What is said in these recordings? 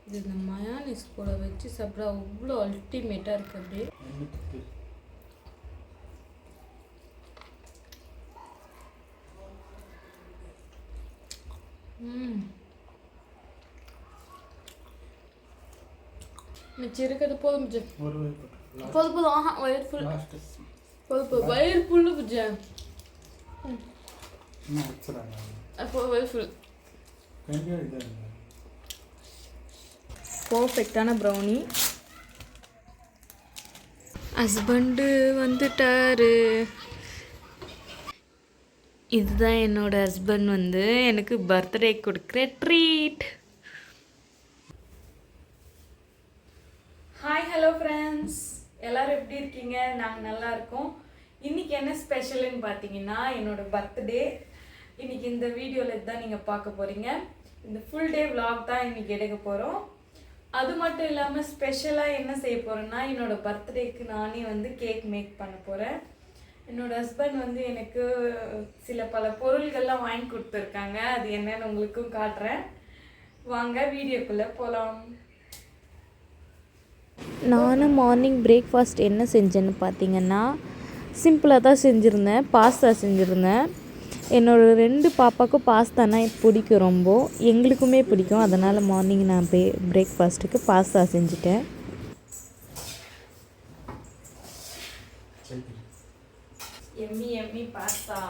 இது இந்த மயானிஸ் கூட வச்சு சாப்பிட அவ்வளோ அல்டிமேட்டாக இருக்குது அப்படியே. மிச்சம் இருக்கிறது போதும் புஜ. போதும் போதும். ஆஹா வயிறு ஃபுல். போதும் வயிறு ஃபுல்லு புஜ. அப்போ வயிறு ஃபுல். பர்ஃபெக்டான ப்ரௌனி. ஹஸ்பண்டு வந்துட்டாரு. இதுதான் என்னோட ஹஸ்பண்ட் வந்து எனக்கு பர்த்டே கொடுக்குற ட்ரீட். ஹாய் ஹலோ ஃப்ரெண்ட்ஸ், எல்லோரும் எப்படி இருக்கீங்க? நாங்கள் நல்லா இருக்கோம். இன்றைக்கி என்ன ஸ்பெஷல்னு பார்த்தீங்கன்னா என்னோட பர்த்டே. இன்றைக்கி இந்த வீடியோவில் தான் நீங்கள் பார்க்க போகிறீங்க. இந்த ஃபுல் டே vlog தான் இன்றைக்கி எடுக்க போகிறோம். அது மட்டும் இல்லாமல் ஸ்பெஷலாக என்ன செய்ய போகிறேன்னா, என்னோடய பர்த்டேக்கு நானே வந்து கேக் மேக் பண்ண போகிறேன். என்னோடய ஹஸ்பண்ட் வந்து எனக்கு சில பல பொருள்கள்லாம் வாங்கி கொடுத்துருக்காங்க. அது என்னன்னு உங்களுக்கும் காட்டுறேன். வாங்க வீடியோக்குள்ளே போகலாம். நானும் மார்னிங் பிரேக்ஃபாஸ்ட் என்ன செஞ்சேன்னு பார்த்தீங்கன்னா, சிம்பிளாக தான் செஞ்சுருந்தேன். பாஸ்தா செஞ்சுருந்தேன். என்னோடய 2 பாப்பாவுக்கும் பாஸ்தானா பிடிக்கும், ரொம்ப எங்களுக்குமே பிடிக்கும். அதனால் மார்னிங் நான் பிரேக்ஃபாஸ்ட்டுக்கு பாஸ்தா செஞ்சுட்டேன். எம்மி எம்மி பாஸ்தா.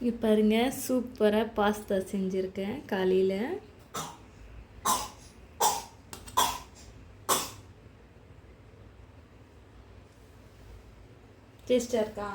இங்கே பாருங்கள், சூப்பராக பாஸ்தா செஞ்சுருக்கேன் காலையில். டேஸ்டாக இருக்கா?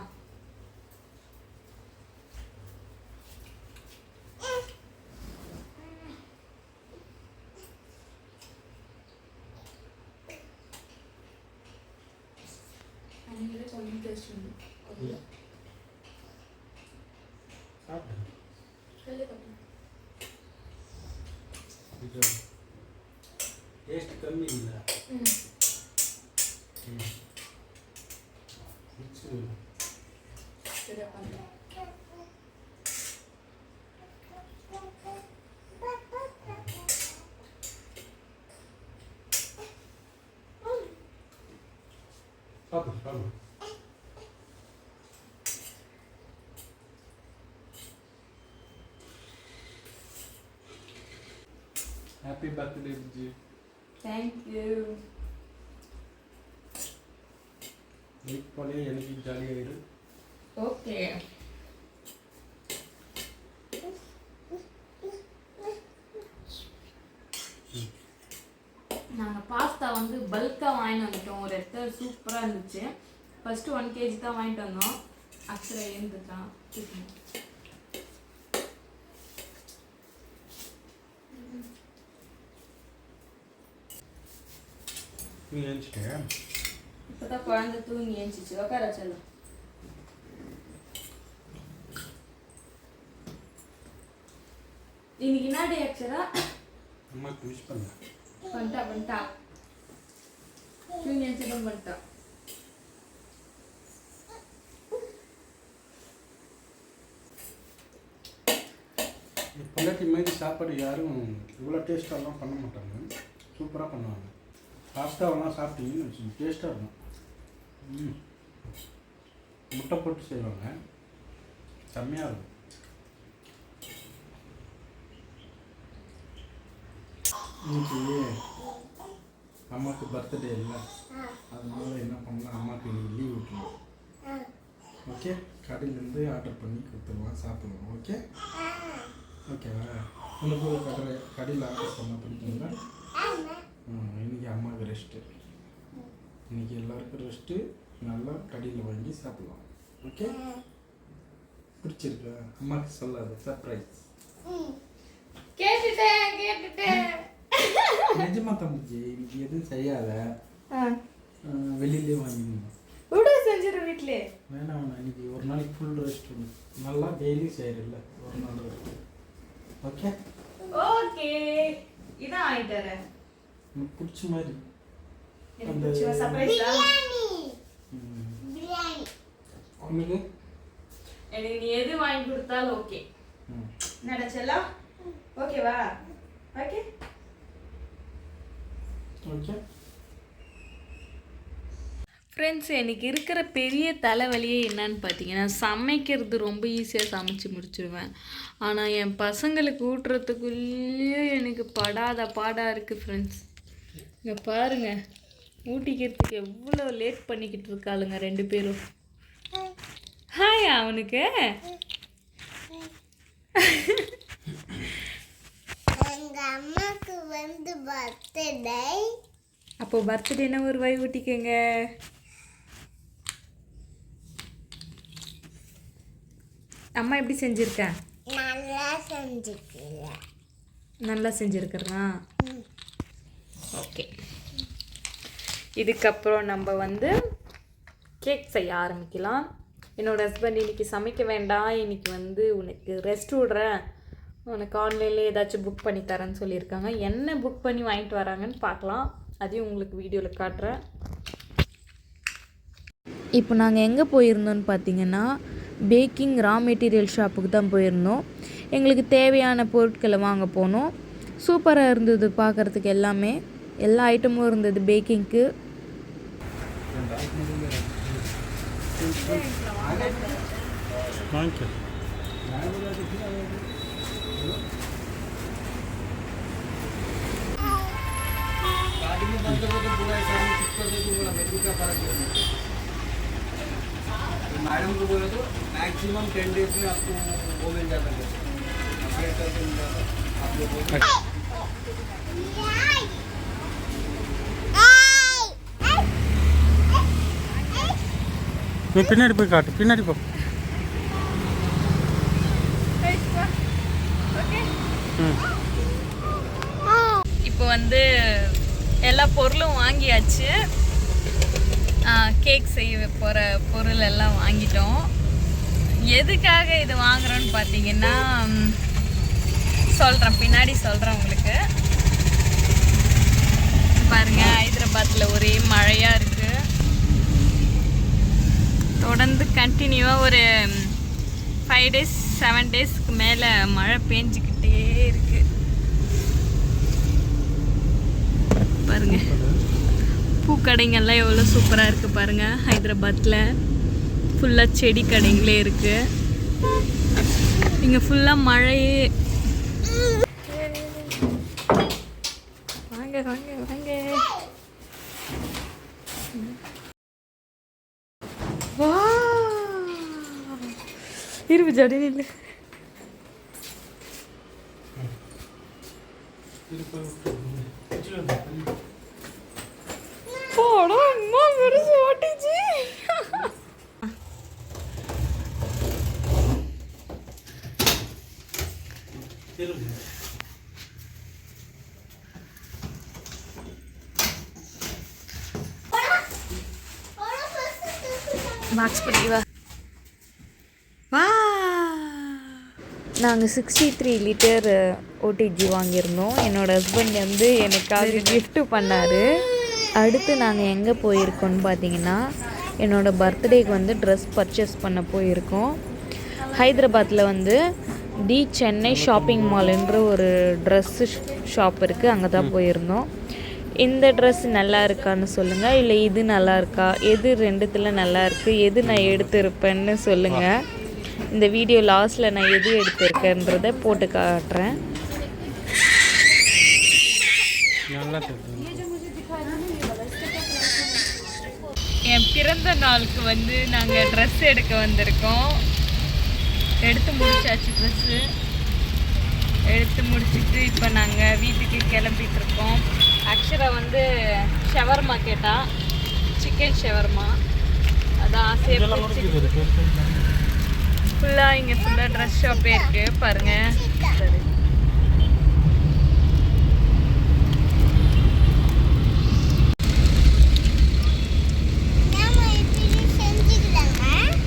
டேஸ்ட் கம்மி இல்லை. சாப்பிடு. Happy birthday Puji. Thank you. Wait பண்ணி எனக்கு ஜாலியாக இரு. ஓகே. நாங்கள் பாஸ்தா வந்து பல்காக வாங்கிட்டு வந்துட்டோம். ஒரு இடத்துல சூப்பராக இருந்துச்சு. ஃபஸ்ட்டு 1 kg தான் வாங்கிட்டு வந்தோம். அக்ஷரா எழுந்துட்டான். நீ எழுந்துட்டேன். இப்போ தான் குழந்தை தூங்கி எழுந்துச்சு. உட்கார சொல்லு. இன்னைக்கு என்ன டே அக்ஷரா? அம்மாக்கு விஷ் பண்ணேன். பண்ணிட்டா தூங்கி எழுந்துட்டு பண்ணிட்டா. பொண்டாட்டி மாதிரி சாப்பாடு யாரும் இவ்வளோ டேஸ்ட்டாலாம் பண்ண மாட்டாங்க. சூப்பராக பண்ணுவாங்க. பாஸ்தாவெல்லாம் சாப்பிட்டீங்கன்னு டேஸ்ட்டாக இருக்கும். முட்டை போட்டு செய்வாங்க, செம்மையாக இருக்கும். இன்னைக்கு அம்மாவுக்கு பர்த்டே இல்லை, அதனால என்ன பண்ணலாம், அம்மாவுக்கு இன்னைக்கு லீவ் விட்டுருவோம். ஓகே, கடையிலேருந்து ஆர்டர் பண்ணி கொடுத்துருவோம், சாப்பிடுவோம். ஓகே ஓகேவா? உங்களுக்கு கடையில் ஆர்டர் பண்ண பிடிக்குங்களா? இன்றைக்கி அம்மாவுக்கு ரெஸ்ட்டு. இன்றைக்கி எல்லாருக்கும் ரெஸ்ட்டு. நல்லா கடையில் வாங்கி சாப்பிடலாம். ஓகே, பிடிச்சிருக்கா? அம்மாவுக்கு சொல்லாது, சர்ப்ரைஸ். கேட்டுட்டேன். நிஜமா தம்பிச்சு, இன்னைக்கு எதுவும் செய்யாத, வெளியிலே வாங்கிடணும். செஞ்சிரு வீட்லயே. வேணாம், இன்னைக்கு ஒரு நாளைக்கு ஃபுல் ரெஸ்ட். நல்லா டெய்லி செய்யறதில்ல, ஒரு நாள் ரெஸ்ட். ஓகே ஓகே, இதான் ஆயிட்டாரு. எனக்கு பிடிச்ச மாதிரி அந்த சர்ப்ரைஸா? உனக்கு எனக்கு நீ எது வாங்கி கொடுத்தாலும் ஓகே. நடச்சலா? ஓகேவா? Okay okay. ஃப்ரெண்ட்ஸ், எனக்கு இருக்கிற பெரிய தலைவலியே என்னன்னு பார்த்தீங்கன்னா, சமைக்கிறது ரொம்ப ஈஸியாக சமைச்சு முடிச்சிடுவேன். ஆனால் என் பசங்களுக்கு ஊட்டுறதுக்குள்ளேயே எனக்கு படாத பாடாக இருக்குது ஃப்ரெண்ட்ஸ். இங்கே பாருங்கள், ஊட்டிக்கிறதுக்கு எவ்வளோ லேட் பண்ணிக்கிட்டு இருக்காளுங்க 2 பேரும். ஹாய் அவனுக்கு. எங்கள் அம்மாவுக்கு வந்து பர்த்டே. அப்போ பர்த்டேனா ஒரு வாய் ஊட்டிக்கங்க. அம்மா எப்படி செஞ்சுருக்கேன்? நல்லா செஞ்சுருக்கிறா. ஓகே, இதுக்கப்புறம் நம்ம வந்து கேக் செய்ய ஆரம்பிக்கலாம். என்னோடய ஹஸ்பண்ட் இன்றைக்கி சமைக்க வேண்டாம், இன்றைக்கி வந்து உனக்கு ரெஸ்ட் விட்றேன், உனக்கு ஆன்லைனில் ஏதாச்சும் புக் பண்ணி தரேன்னு சொல்லியிருக்காங்க. என்ன புக் பண்ணி வாங்கிட்டு வராங்கன்னு பார்க்கலாம், அதையும் உங்களுக்கு வீடியோவில் காட்டுறேன். இப்போ நாங்கள் எங்கே போயிருந்தோன்னு பார்த்தீங்கன்னா, பேக்கிங் ரா மெட்டீரியல் ஷாப்புக்கு தான் போயிருந்தோம். எங்களுக்கு தேவையான பொருட்களை வாங்க போனோம். சூப்பராக இருந்தது பார்க்குறதுக்கு, எல்லா ஐட்டமும் இருந்தது பேக்கிங்க்கு. मैडम को बोले तो मैक्सिमम 10 डेज में आपको वो मिल जाता है, अपडेट करके मिल जाता है आप लोग को। நீ பின்னாடி போய் காட்டு, பின்னாடி போ. இப்போ வந்து எல்லா பொருளும் வாங்கியாச்சு. கேக் செய்ய போகிற பொருள் எல்லாம் வாங்கிட்டோம். எதுக்காக இது வாங்குறோன்னு பார்த்தீங்கன்னா, சொல்கிறேன், பின்னாடி சொல்கிறேன் உங்களுக்கு. பாருங்கள், ஹைதராபாத்தில் ஒரே மழையாக இருக்குது. தொடர்ந்து கண்டினியூவாக ஒரு 5 days 7 daysக்கு மேலே மழை பெஞ்சிக்கிட்டே இருக்குது. பாருங்க, பூக்கடைங்கெல்லாம் எவ்வளோ சூப்பராக இருக்குது பாருங்கள். ஹைதராபாத்தில் ஃபுல்லாக செடி கடைங்களே இருக்குது. இங்கே ஃபுல்லாக மழையே. வாங்க வாங்க வாங்க. வா, இருப்பு ஜடி இல்லை. போடா அம்மா, பெருசு ஓட்டிச்சு. பாக்ஸ் பண்ணிக்குவா. வா, நாங்கள் 63 லிட்டர் ஓடிஜி வாங்கியிருந்தோம். என்னோடய ஹஸ்பண்ட் வந்து எனக்காக கிஃப்ட்டு பண்ணார். அடுத்து நாங்கள் எங்கே போயிருக்கோன்னு பார்த்தீங்கன்னா, என்னோடய பர்த்டேக்கு வந்து ட்ரெஸ் பர்ச்சேஸ் பண்ண போயிருக்கோம். ஹைதராபாத்தில் வந்து தி சென்னை ஷாப்பிங் மால்ன்ற ஒரு ட்ரெஸ்ஸு ஷாப் இருக்குது, அங்கே தான் போயிருந்தோம். இந்த ட்ரெஸ் நல்லா இருக்கான்னு சொல்லுங்கள், இல்லை இது நல்லா இருக்கா, எது ரெண்டுத்தில் நல்லா இருக்குது, எது நான் எடுத்திருப்பேன்னு சொல்லுங்கள். இந்த வீடியோ லாஸ்ட்டில் நான் எது எடுத்திருக்கேன்றதை போட்டு காட்டுறேன். என் பிறந்த நாளுக்கு வந்து நாங்கள் ட்ரெஸ் எடுக்க வந்திருக்கோம். எடுத்து முடிச்சாச்சு. ட்ரெஸ்ஸு எடுத்து முடிச்சுட்டு இப்போ நாங்கள் வீட்டுக்கு கிளம்பிகிட்ருக்கோம். அக்ஷரா வந்து ஷவர்மா கேட்டா, சிக்கன் ஷவர்மா. ஆசையாக ஃபுல்லாக இங்கே ஃபுல்லாக ட்ரெஸ் ஷாப்பே இருக்குது பாருங்கள். சரி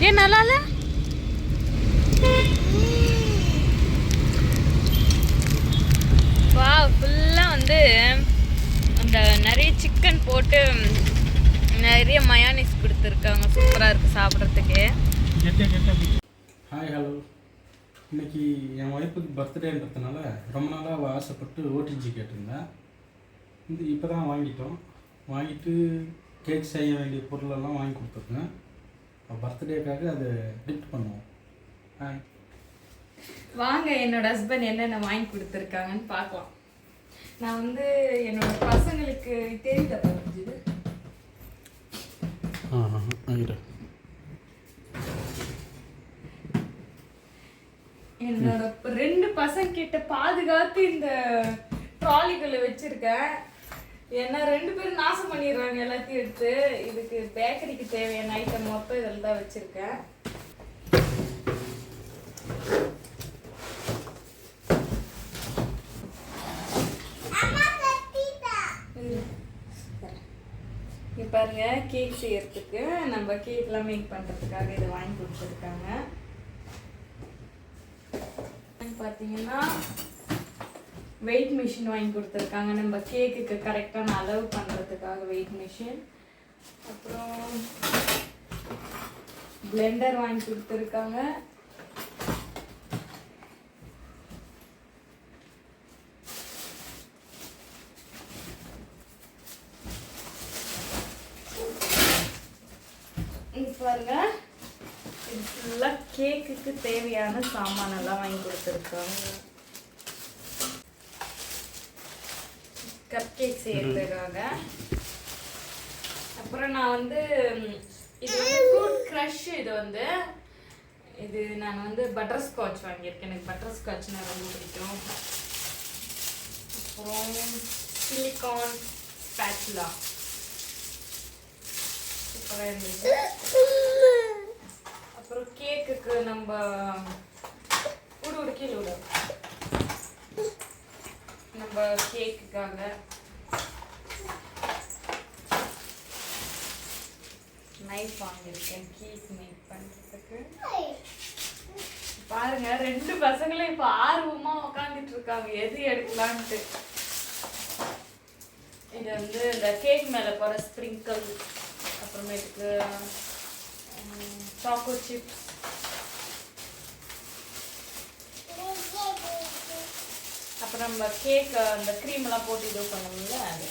ஏன் நல்லா இல்லை? வா ஃபுல்லாக வந்து அந்த நிறைய சிக்கன் போட்டு நிறைய மயானிஸ் கொடுத்துருக்காங்க. சூப்பராக இருக்குது சாப்பிட்றதுக்கு. Hi hello. இன்றைக்கி என் ஒய்ஃபுக்கு பர்த்டேன்றதுனால ரொம்ப நாளாக அவள் ஆசைப்பட்டு ஓடிஜி கேட்டிருந்தேன். இப்போ தான் வாங்கிட்டு கேக் செய்ய வேண்டிய பொருளெல்லாம் வாங்கி கொடுத்துருக்கேன். பர்த்டேக்காக அதை கிஃப்ட் பண்ணுவோம். ஹாய் வாங்க என்னோட ஹஸ்பண்ட் என்னென்ன வாங்கி கொடுத்துருக்காங்கன்னு பார்க்கலாம். நான் வந்து என்னோட பசங்களுக்கு தெரியுத பதிஞ்சுது. என்னோட 2 பசங்க கிட்ட பாதுகாத்து இந்த ட்ராலிகளை வச்சிருக்கேன். ஏன்னா 2 பேரும் நாசம் பண்ணிடுறாங்க எல்லாத்தையும் எடுத்து. இதுக்கு பேக்கரிக்கு தேவையான ஐட்டம் மொத்தம் இதில் தான் வச்சிருக்கேன். பாருங்க கேக் செய்யறதுக்கு நம்ம கேக்லாம் மேக் பண்ணுறதுக்காக இதை வாங்கி கொடுத்துருக்காங்க. பார்த்தீங்கன்னா வெயிட் மிஷின் வாங்கி கொடுத்துருக்காங்க. நம்ம கேக்குக்கு கரெக்டான அளவு பண்ணுறதுக்காக வெயிட் மிஷின். அப்புறம் பிளெண்டர் வாங்கி கொடுத்துருக்காங்க. பாருங்க இது ஃபுல்லாக கேக்குக்கு தேவையான சாமானெல்லாம் வாங்கி கொடுத்துருக்காங்க. கப் கேக் செய்யறதுக்காக. அப்புறம் நான் வந்து இது வந்து ஃப்ரூட் க்ரஷ். இது நான் வந்து பட்டர் ஸ்காட்ச் வாங்கியிருக்கேன். எனக்கு பட்டர் ஸ்காட்ச்னா ரொம்ப பிடிக்கும். அப்புறம் சிலிகான் ஸ்பேச்சுலா சூப்பராக இருந்துச்சு. அப்புறம் கேக்குக்கு நம்ம கீழே நம்ம கேக்குக்காக நைஃப் வாங்கியிருக்கேன் கேக் மேக் பண்ணுறதுக்கு. பாருங்க 2 பசங்களும் இப்போ ஆர்வமா உட்காந்துட்டு இருக்காங்க எது எடுக்கலான்ட்டு. இது வந்து இந்த கேக் மேலே போகிற ஸ்ப்ரிங்கிள், அப்புறமேட்டுக்கு சாக்கோ சிப்ஸ், அப்புறம் நம்ம கேக் அந்த க்ரீமெல்லாம் போட்டு இது பண்ணுவோம்ல அது.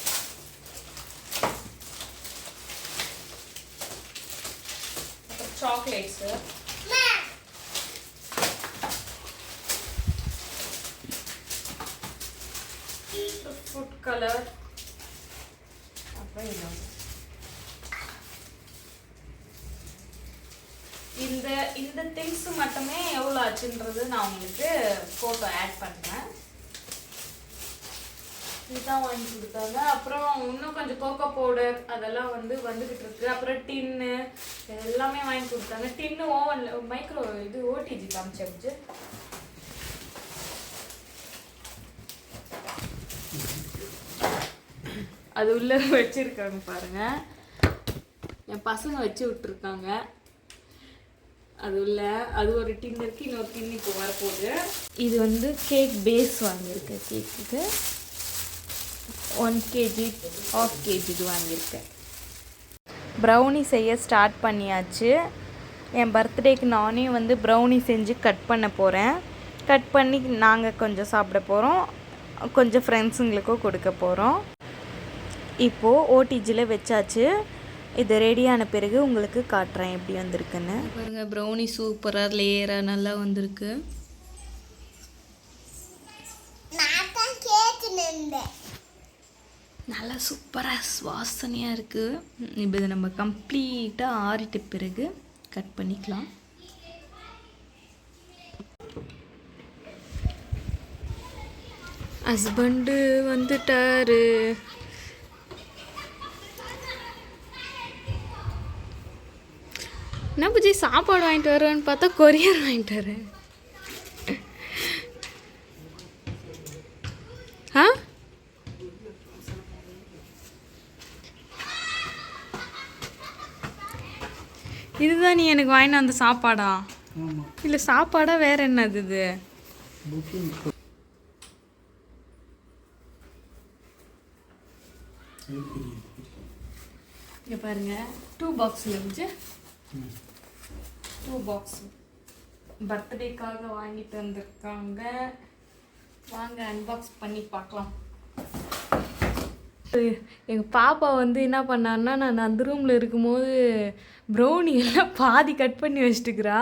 அப்புறம் சாக்லேட்ஸு, ஃபுட் கலர், அப்புறம் இந்த திங்ஸ் மட்டுமே எவ்வளோ ஆச்சுன்றது நான் உங்களுக்கு ஃபோட்டோ ஆட் பண்ணுறேன். இதுதான் வாங்கி கொடுத்தாங்க. அப்புறம் இன்னும் கொஞ்சம் கோகோ பவுடர் அதெல்லாம் வந்துக்கிட்டு இருக்கு. அப்புறம் டின்னு எல்லாமே வாங்கி கொடுத்தாங்க. டின்னு ஓவனில் மைக்ரோ இது ஓடிஜி காமிச்சு அது உள்ள வச்சிருக்காங்க பாருங்க. என் பசங்க வச்சு விட்டுருக்காங்க. அது ஒரு டின் இருக்கு. இன்னொரு டின் இப்போ வரப்போகுது. இது வந்து கேக் பேஸ் வாங்கியிருக்கேன். கேக்குக்கு 1 kg 1/2 kg இது வாங்கியிருக்கேன். ப்ரௌனி செய்ய ஸ்டார்ட் பண்ணியாச்சு. என் பர்த்டேக்கு நானே ப்ரௌனி செஞ்சு கட் பண்ண போகிறேன். கட் பண்ணி நாங்கள் கொஞ்சம் சாப்பிட போகிறோம், கொஞ்சம் ஃப்ரெண்ட்ஸுங்களுக்கும் கொடுக்க போகிறோம். இப்போது ஓடிஜியில் வச்சாச்சு. இது ரெடியான பிறகு உங்களுக்கு காட்டுறேன் எப்படி வந்திருக்குன்னு. பாருங்க ப்ரௌனி சூப்பராக லேயராக நல்லா வந்திருக்கு. நல்லா சூப்பராக வாசனையாக இருக்குது. இப்போ இதை நம்ம கம்ப்ளீட்டாக ஆறிட்ட பிறகு கட் பண்ணிக்கலாம். ஹஸ்பண்டு வந்துட்டாரு. என்ன பூஜை சாப்பாடு வாங்கிட்டு வருவேன்னு பார்த்தா கொரியர் வாங்கிட்டு வரேன். ஆ இதுதான் நீ எனக்கு வாங்கிட்டு வந்த சாப்பாடா? ஆமாம், இல்லை சாப்பாடா வேற என்னது இது? புக்கிங். இங்கே பாருங்க 2 பாக்ஸில் இருந்துச்சு. 2 பாக்ஸ் பர்த்டேக்காக வாங்கிட்டு வந்திருக்காங்க. வாங்க அன்பாக்ஸ் பண்ணி பார்க்கலாம். எங்கள் பாப்பா வந்து என்ன பண்ணான்னா, நான் அந்த ரூமில் இருக்கும்போது ப்ரௌனி எல்லாம் பாதி கட் பண்ணி வச்சுட்டுக்கிறா.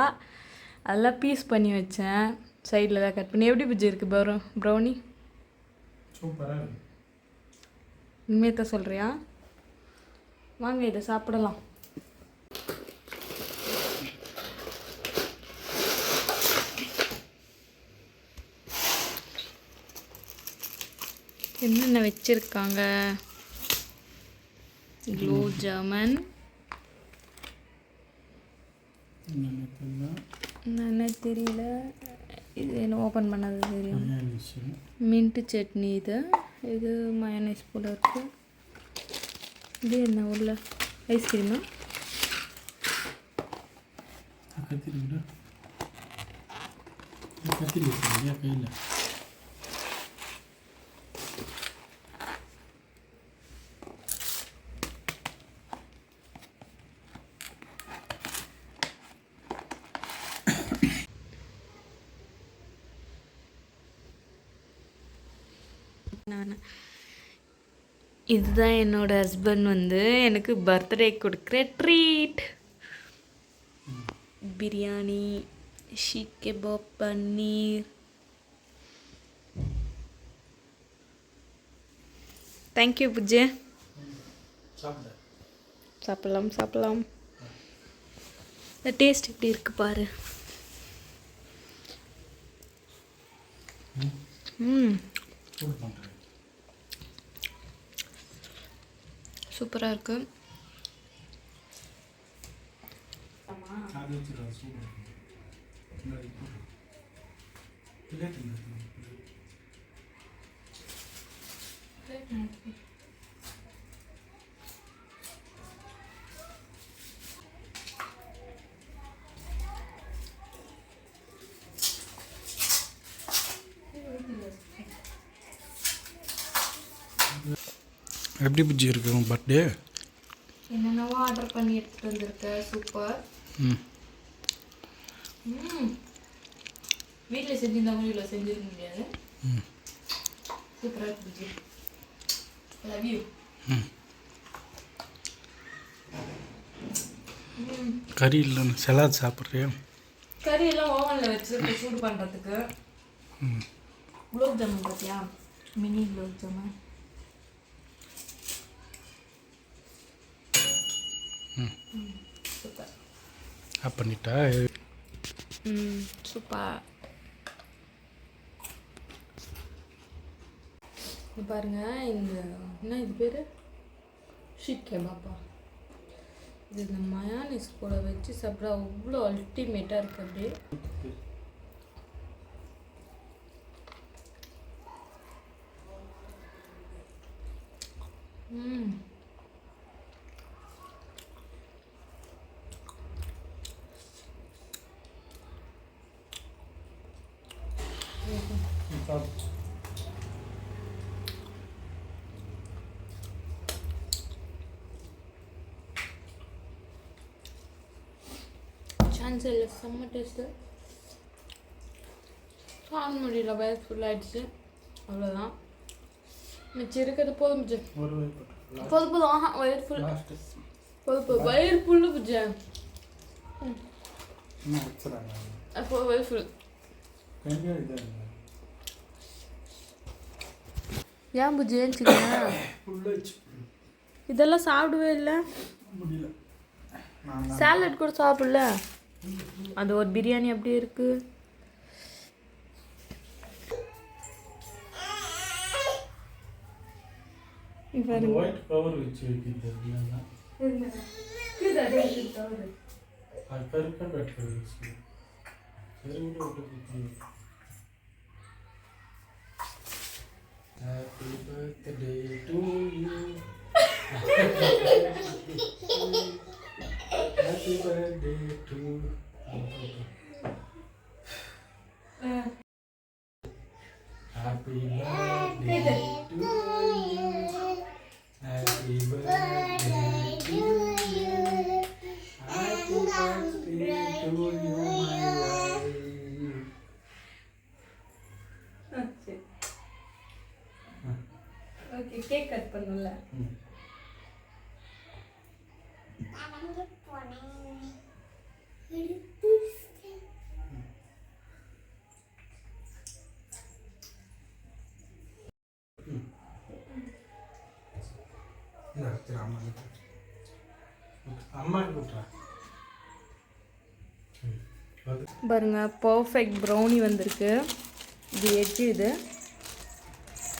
அதெல்லாம் பீஸ் பண்ணி வச்சேன், சைடில் தான் கட் பண்ணி. எப்படி பிஜி இருக்குது ப்ரௌனி? சூப்பராக இருக்கு. உண்மையை தான் சொல்கிறியா? வாங்க இதை சாப்பிடலாம். என்னென்ன வச்சுருக்காங்க? குலோப் ஜாமுன், என்னென்ன தெரியல, இது என்ன ஓப்பன் பண்ணது தெரியும். மின்ட்டு சட்னி, இது மயோனைஸ் போல இருக்கு. இது என்ன உள்ள ஐஸ்கிரீமா? கையில் இதுதான் என்னோட ஹஸ்பண்ட் வந்து எனக்கு பர்த்டே கொடுக்குற ட்ரீட். பிரியாணி, ஷீக் கபாப், பன்னீர். தேங்க்யூ புஜ்ஜு. சாப்பிடலாம் சாப்பிடலாம். இந்த டேஸ்ட் எப்படி இருக்கு பாரு. சூப்பராக இருக்கு. எப்படி புஜ்ஜி இருக்கு உன் பர்த்டே? என்னென்னவோ ஆர்டர் பண்ணி எடுத்துகிட்டு வந்திருக்கேன். சூப்பர். வீட்டில் செஞ்சிருந்தவங்க இவ்வளோ செஞ்சிருக்க முடியாது. சூப்பராக இருக்கு. Love you. கறி இல்லைன்னு சலாட் சாப்பிட்றியா? கறி எல்லாம் ஓவனில் வச்சு சூடு பண்ணுறதுக்கு. குலோப் ஜாமுன் பார்த்தியா? Mini gulab jamun. Super. Off பண்ணிட்டா? சூப்பர். இது பாருங்க, இந்த என்ன இது பேர்? ஷீக் கபாப்பா. இது இந்த மயோனைஸ் கூட வச்சு சாப்பிட்றா அவ்வளோ அல்டிமேட்டாக இருக்குது. அப்படியே சான்ஸ் இல்லை. செம்ம டேஸ்ட்டு. சாப்பிட முடியல, வயசு ஃபுல்லாகிடுச்சு. அவ்வளோதான். மிச்சம் இருக்கிறது போதும் புஜ்ஜு. போதும் போதும். ஆஹா, வயிறு ஃபுல். போதும் வயிறு ஃபுல்லு புஜ்ஜு. அப்போ வயிறு ஃபுல். ஏன் புஜ்ஜு ஏன்ச்சிக்கங்க? இதெல்லாம் சாப்பிடவே இல்லை. சாலட் கூட சாப்பிடல. அது ஒரு பிரியாணி அப்படியே இருக்கு. அது பெருக்க பெட்ரு சரி விட்டு happy birthday to you happy birthday to happy birthday to you happy birthday to you happy birthday to you my wife okay cake cut பண்ணல. நடந்து போனேன். அம்மா கூட்டுறா பாருங்க பர்ஃபெக்ட் ப்ரௌனி வந்திருக்கு. இது எட்ஜ், இது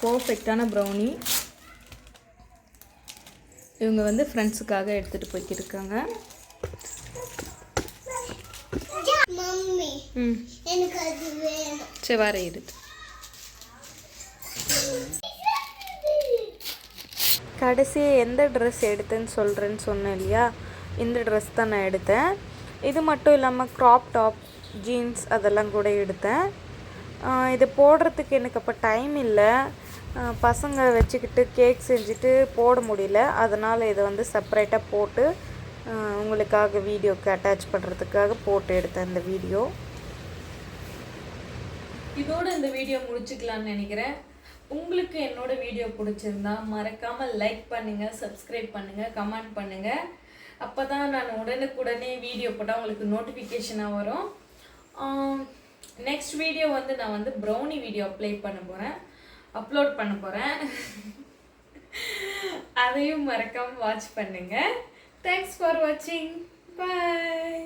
பர்ஃபெக்டான ப்ரௌனி. இவங்க வந்து ஃப்ரெண்ட்ஸுக்காக எடுத்துகிட்டு போய்க்கிருக்காங்க. மம்மி எனக்கு அது வேணும். சரி வர இருக்கு. கடைசியாக எந்த ட்ரெஸ் எடுத்தேன்னு சொல்கிறேன்னு சொன்னேன் இல்லையா, இந்த ட்ரெஸ் தான் நான் எடுத்தேன். இது மட்டும் இல்லாமல் க்ராப் டாப், ஜீன்ஸ் அதெல்லாம் கூட எடுத்தேன். இது போடுறதுக்கு எனக்கு அப்போ டைம் இல்லை, பசங்க வச்சுக்கிட்டு கேக் செஞ்சுட்டு போட முடியல. அதனால் இதை வந்து செப்பரேட்டாக போட்டு உங்களுக்காக வீடியோக்கு அட்டாச் பண்ணுறதுக்காக போட்டு எடுத்தேன் இந்த வீடியோ. இதோட இந்த வீடியோ முடிச்சுக்கலாம்னு நினைக்கிறேன். உங்களுக்கு என்னோட வீடியோ பிடிச்சிருந்தா மறக்காமல் லைக் பண்ணுங்கள், சப்ஸ்கிரைப் பண்ணுங்கள், கமெண்ட் பண்ணுங்கள். அப்போ தான் நான் உடனுக்குடனே வீடியோ போட்டால் உங்களுக்கு நோட்டிஃபிகேஷனாக வரும். நெக்ஸ்ட் வீடியோ வந்து நான் வந்து ப்ரௌனி வீடியோ அப்லோட் பண்ண போகிறேன். அதையும் மறக்காமல் வாட்ச் பண்ணுங்கள். தேங்க்ஸ் ஃபார் வாட்சிங். பாய்.